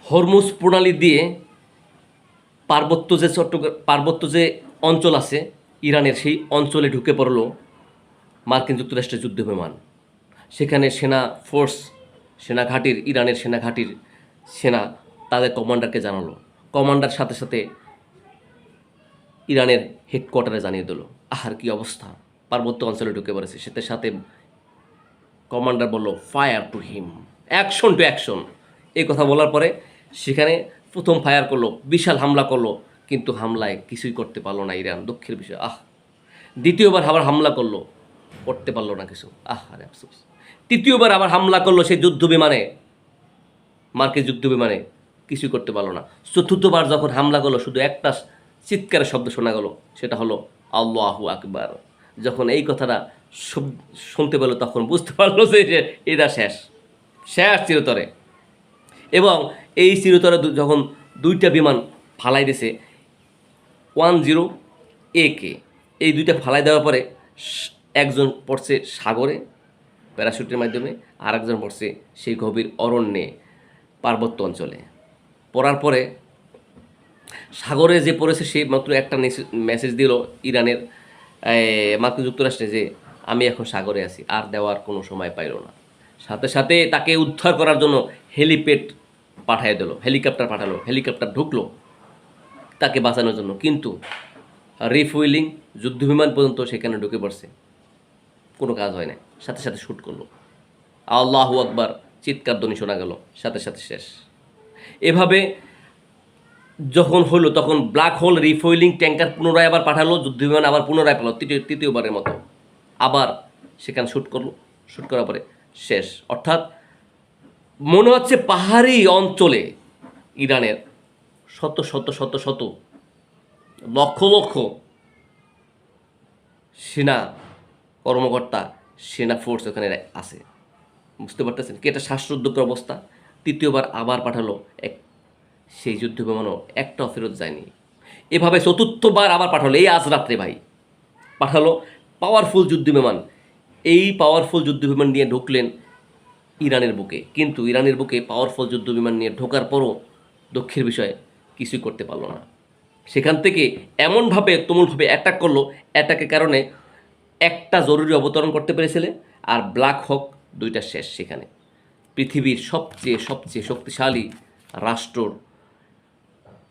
Hormuz প্রণালী দিয়ে পার্বত্য যে অঞ্চল আছে ইরানের, সেই অঞ্চলে ঢুকে পড়ল মার্কিন যুক্তরাষ্ট্রের যুদ্ধ বিমান। সেখানে ইরানের সেনা ঘাঁটির সেনা তাদের কমান্ডারকে জানালো। কমান্ডার সাথে সাথে ইরানের হেডকোয়ার্টারে জানিয়ে দিল। আহার কি অবস্থা, পার্বত্য অঞ্চলে ঢুকে পড়েছে। সাথে কমান্ডার বলল, fire to him, action to action. এই কথা বলার পরে সেখানে প্রথম ফায়ার করলো, বিশাল হামলা করলো, কিন্তু হামলায় কিছুই করতে পারলো না ইরান। দুঃখের বিষয়। দ্বিতীয়বার আবার হামলা করলো, করতে পারলো না কিছু। আরে আফসোস। তৃতীয়বার আবার হামলা করলো সেই মার্কিন যুদ্ধ বিমানে, কিছুই করতে পারলো না। চতুর্থবার যখন হামলা করলো, শুধু একটা চিৎকারের শব্দ শোনা গেল, সেটা হলো আল্লাহু আকবার। যখন এই কথাটা শুনতে পেল, তখন বুঝতে পারলো যে এটা শেষ চিরতরে। এবং এই চিরতরে যখন দুইটা বিমান ফালাই দিয়েছে 10 AK, এই দুইটা ফালাই দেওয়ার পরে একজন পড়ছে সাগরে প্যারাশুটের মাধ্যমে, আর একজন পড়ছে সেই গভীর অরণ্যে পার্বত্য অঞ্চলে। পড়ার পরে সাগরে যে পড়েছে সে মাত্র একটা মেসেজ দিল ইরানের মার্কিন যুক্তরাষ্ট্রে যে আমি এখন সাগরে আছি, আর দেওয়ার কোনো সময় পাইল না। সাথে সাথে তাকে উদ্ধার করার জন্য হেলিকপ্টার পাঠালো। হেলিকপ্টার ঢুকলো তাকে বাঁচানোর জন্য, কিন্তু রিফুয়েলিং যুদ্ধবিমান পর্যন্ত সেখানে ঢুকে পড়ছে, কোনো কাজ হয় না। সাথে সাথে শ্যুট করলো, আল্লাহু আকবার চিৎকার ধ্বনি শোনা গেল, সাথে সাথে শেষ। এভাবে যখন হলো, তখন ব্ল্যাক হোল রিফুয়েলিং ট্যাঙ্কার পুনরায় আবার পাঠালো, যুদ্ধবিমান আবার পুনরায় পাঠালো, তৃতীয়বারের মতো আবার সেখানে শ্যুট করার পরে শেষ। অর্থাৎ মনে হচ্ছে পাহাড়ি অঞ্চলে ইরানের শত শত শত শত লক্ষ লক্ষ সেনা কর্মকর্তা, সেনা ফোর্স ওখানে আছে। বুঝতে পারতেছেন কি এটা শ্বাসরুদ্ধকর অবস্থা। তৃতীয়বার আবার পাঠালো, সেই যুদ্ধ বিমানও একটাও ফেরত যায়নি। এভাবে চতুর্থবার আবার পাঠালো, এই আজ রাত্রে ভাই পাঠালো পাওয়ারফুল যুদ্ধ বিমান। এই পাওয়ারফুল যুদ্ধ বিমান নিয়ে ঢুকলেন ইরানের বুকে, কিন্তু ইরানের বুকে পাওয়ারফুল যুদ্ধ বিমান নিয়ে ঢোকার পরও দুঃখের বিষয় কিছুই করতে পারলো না। সেখান থেকে এমনভাবে তুমুলভাবে অ্যাটাক করলো, অ্যাটাকের কারণে একটা জরুরি অবতরণ করতে পেরেছিলে, আর ব্ল্যাক হক দুইটা শেষ। সেখানে পৃথিবীর সবচেয়ে শক্তিশালী রাষ্ট্রর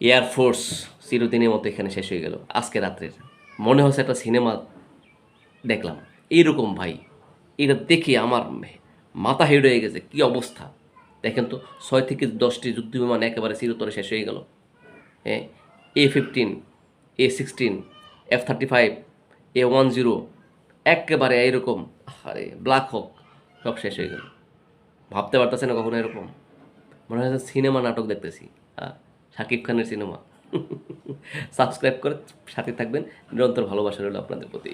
এয়ারফোর্স চিরদিনের মতো এখানে শেষ হয়ে গেল আজকে রাত্রের। মনে হচ্ছে একটা সিনেমা দেখলাম এইরকম ভাই। এটা দেখে আমার মাথা হেড হয়ে গেছে, কি অবস্থা দেখেন তো। 6 থেকে 10টি যুদ্ধ বিমান একেবারে চিরতরে শেষ হয়ে গেল। হ্যাঁ, A-15, A-16, F-35, A-10 একেবারে এইরকম। আরে ব্ল্যাক হক সব শেষ হয়ে গেল। ভাবতে পারতেছে না কখনো এরকম, মনে হয় সিনেমা নাটক দেখতেছি। শাকিব খানের সিনেমা। সাবস্ক্রাইব করে সাথে থাকবেন, নিরন্তর ভালোবাসা রইল আপনাদের প্রতি।